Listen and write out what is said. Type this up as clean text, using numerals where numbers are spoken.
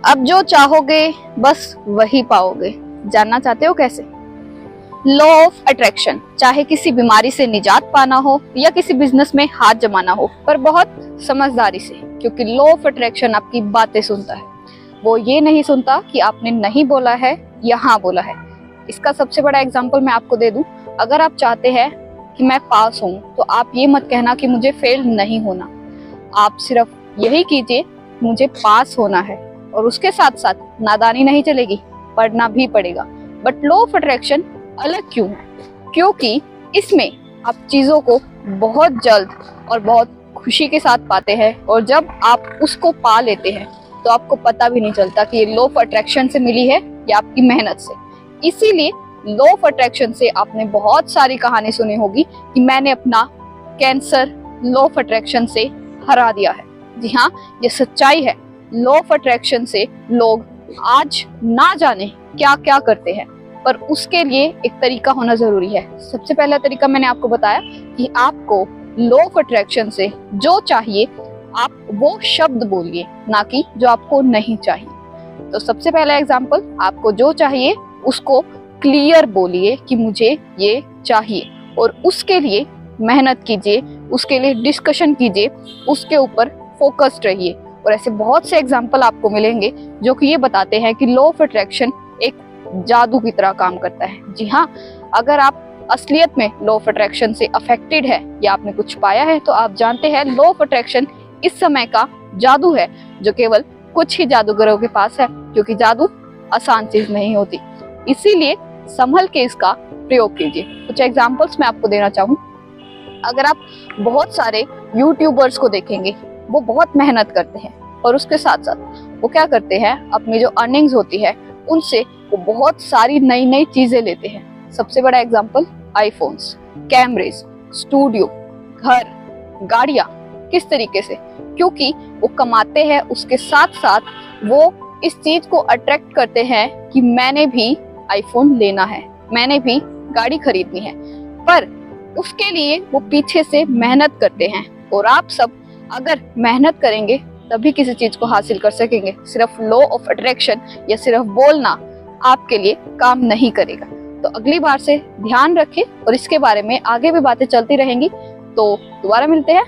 अब जो चाहोगे बस वही पाओगे। जानना चाहते हो कैसे? लॉ ऑफ अट्रैक्शन, चाहे किसी बीमारी से निजात पाना हो या किसी बिजनेस में हाथ जमाना हो, पर बहुत समझदारी से, क्योंकि लॉ ऑफ अट्रैक्शन आपकी बातें सुनता है। वो ये नहीं सुनता कि आपने नहीं बोला है या हाँ बोला है। इसका सबसे बड़ा एग्जांपल मैं आपको दे दूं। अगर आप चाहते हैं कि मैं पास हूं, तो आप ये मत कहना कि मुझे फेल नहीं होना। आप सिर्फ यही कीजिए, मुझे पास होना है, और उसके साथ साथ नादानी नहीं चलेगी, पढ़ना भी पड़ेगा। बट लॉ ऑफ अट्रैक्शन अलग क्यों है? क्योंकि इसमें आप चीजों को बहुत जल्द और बहुत खुशी के साथ पाते हैं, और जब आप उसको पा लेते हैं तो आपको पता भी नहीं चलता कि ये लॉ ऑफ अट्रैक्शन से मिली है या आपकी मेहनत से। इसीलिए लॉ ऑफ अट्रैक्शन से आपने बहुत सारी कहानी सुनी होगी कि मैंने अपना कैंसर लॉ ऑफ अट्रैक्शन से हरा दिया है। जी हाँ, ये सच्चाई है। लॉ ऑफ अट्रैक्शन से लोग आज ना जाने क्या क्या करते हैं, पर उसके लिए एक तरीका होना जरूरी है। सबसे पहला तरीका मैंने आपको बताया कि आपको लॉ ऑफ अट्रैक्शन से जो चाहिए आप वो शब्द बोलिए, ना कि जो आपको नहीं चाहिए। तो सबसे पहला एग्जांपल, आपको जो चाहिए उसको क्लियर बोलिए कि मुझे ये चाहिए, और उसके लिए मेहनत कीजिए, उसके लिए डिस्कशन कीजिए, उसके ऊपर फोकस्ड रहिए। और ऐसे बहुत से एग्जाम्पल आपको मिलेंगे जो कि ये बताते हैं कि लॉ ऑफ अट्रैक्शन एक जादू की तरह काम करता है। जी हाँ, अगर आप असलियत में लॉ ऑफ अट्रैक्शन से अफेक्टेड है या आपने कुछ पाया है, तो आप जानते हैं लॉ ऑफ अट्रैक्शन इस समय का जादू है, जो केवल कुछ ही जादूगरों के पास है, क्योंकि जादू आसान चीज नहीं होती। इसीलिए संभल के इसका प्रयोग कीजिए। कुछ एग्जाम्पल्स मैं आपको देना चाहूँ। अगर आप बहुत सारे यूट्यूबर्स को देखेंगे, वो बहुत मेहनत करते हैं, और उसके साथ साथ वो क्या करते हैं, अपनी जो अर्निंग्स होती है उनसे वो बहुत सारी नई नई चीजें लेते हैं। सबसे बड़ा एग्जांपल आईफोन्स, कैमरेज, स्टूडियो, घर, गाड़ियां। किस तरीके से? क्योंकि वो कमाते हैं, उसके साथ साथ वो इस चीज को अट्रैक्ट करते हैं कि मैंने भी आईफोन लेना है, मैंने भी गाड़ी खरीदनी है। पर उसके लिए वो पीछे से मेहनत करते हैं, और आप सब अगर मेहनत करेंगे तभी किसी चीज को हासिल कर सकेंगे। सिर्फ लॉ ऑफ अट्रैक्शन या सिर्फ बोलना आपके लिए काम नहीं करेगा। तो अगली बार से ध्यान रखें, और इसके बारे में आगे भी बातें चलती रहेंगी। तो दोबारा मिलते हैं